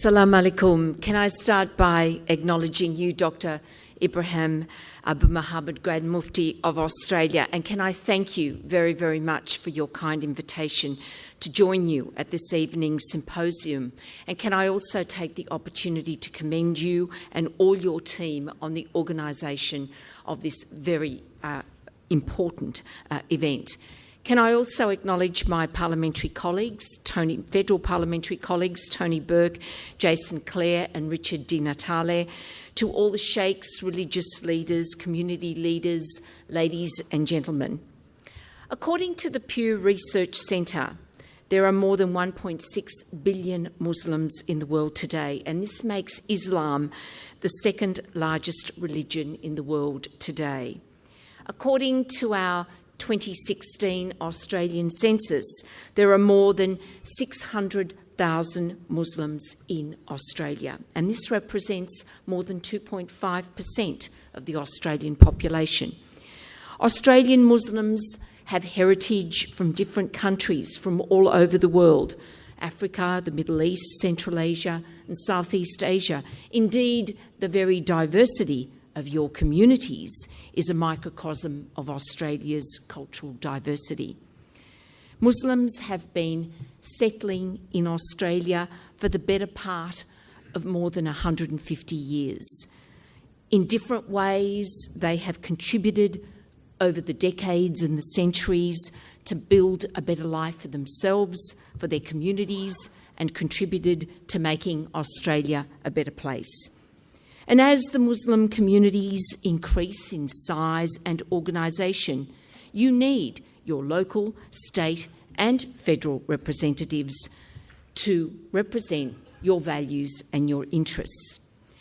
Assalamu alaikum. Can I start by acknowledging you, Dr. Ibrahim Abu Muhammad, Grand Mufti of Australia, and can I thank you very, very much for your kind invitation to join you at this evening's symposium. And can I also take the opportunity to commend you and all your team on the organisation of this very important event. Can I also acknowledge my parliamentary colleagues, federal parliamentary colleagues, Tony Burke, Jason Clare and Richard Di Natale, to all the sheikhs, religious leaders, community leaders, ladies and gentlemen. According to the Pew Research Centre, there are more than 1.6 billion Muslims in the world today, and this makes Islam the second largest religion in the world today. According to our 2016 Australian census, there are more than 600,000 Muslims in Australia, and this represents more than 2.5% of the Australian population. Australian Muslims have heritage from different countries from all over the world: Africa, the Middle East, Central Asia and Southeast Asia. Indeed, the very diversity of your communities is a microcosm of Australia's cultural diversity. Muslims have been settling in Australia for the better part of more than 150 years. In different ways, they have contributed over the decades and the centuries to build a better life for themselves, for their communities, and contributed to making Australia a better place. And as the Muslim communities increase in size and organisation, you need your local, state and federal representatives to represent your values and your interests.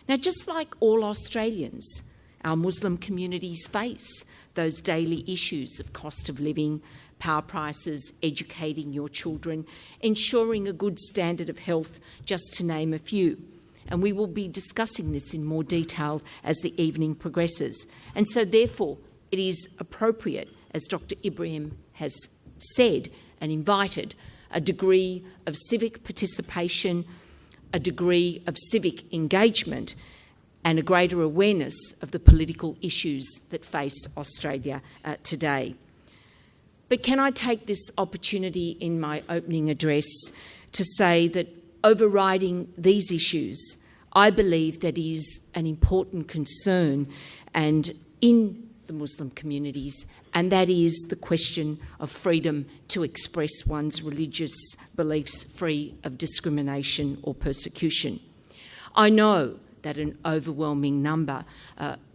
Now, just like all Australians, our Muslim communities face those daily issues of cost of living, power prices, educating your children, ensuring a good standard of health, just to name a few. And we will be discussing this in more detail as the evening progresses. And so therefore, it is appropriate, as Dr. Ibrahim has said and invited, a degree of civic participation, a degree of civic engagement, and a greater awareness of the political issues that face Australia today. But can I take this opportunity in my opening address to say that overriding these issues, I believe that is an important concern and in the Muslim communities, and that is the question of freedom to express one's religious beliefs free of discrimination or persecution. I know that an overwhelming number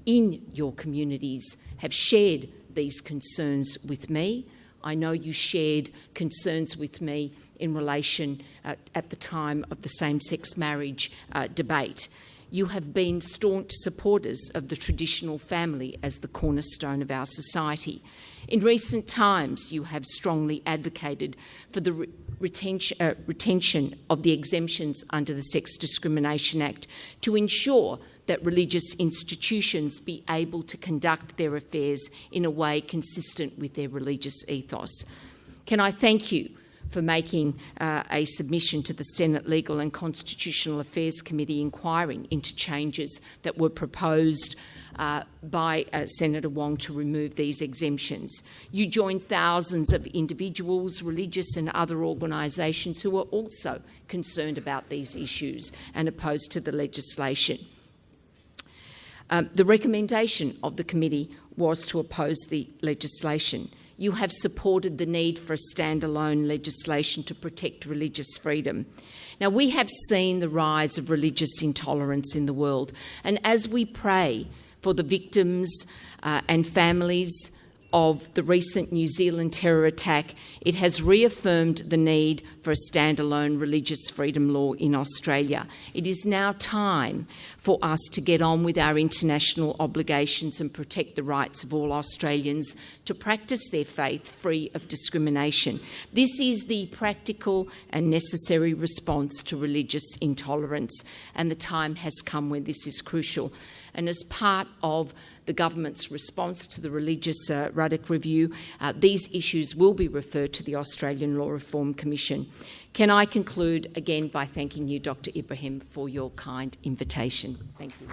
in your communities have shared these concerns with me. I know you shared concerns with me in relation at the time of the same-sex marriage debate. You have been staunch supporters of the traditional family as the cornerstone of our society. In recent times, you have strongly advocated for the retention of the exemptions under the Sex Discrimination Act to ensure that religious institutions be able to conduct their affairs in a way consistent with their religious ethos. Can I thank you for making a submission to the Senate Legal and Constitutional Affairs Committee inquiring into changes that were proposed by Senator Wong to remove these exemptions. You joined thousands of individuals, religious and other organisations who are also concerned about these issues and opposed to the legislation. The recommendation of the committee was to oppose the legislation. You have supported the need for a standalone legislation to protect religious freedom. Now, we have seen the rise of religious intolerance in the world, and as we pray for the victims and families of the recent New Zealand terror attack, it has reaffirmed the need for a standalone religious freedom law in Australia. It is now time for us to get on with our international obligations and protect the rights of all Australians to practice their faith free of discrimination. This is the practical and necessary response to religious intolerance, and the time has come when this is crucial. and as part of the government's response to the Religious Ruddock Review, these issues will be referred to the Australian Law Reform Commission. Can I conclude again by thanking you, Dr. Ibrahim, for your kind invitation? Thank you.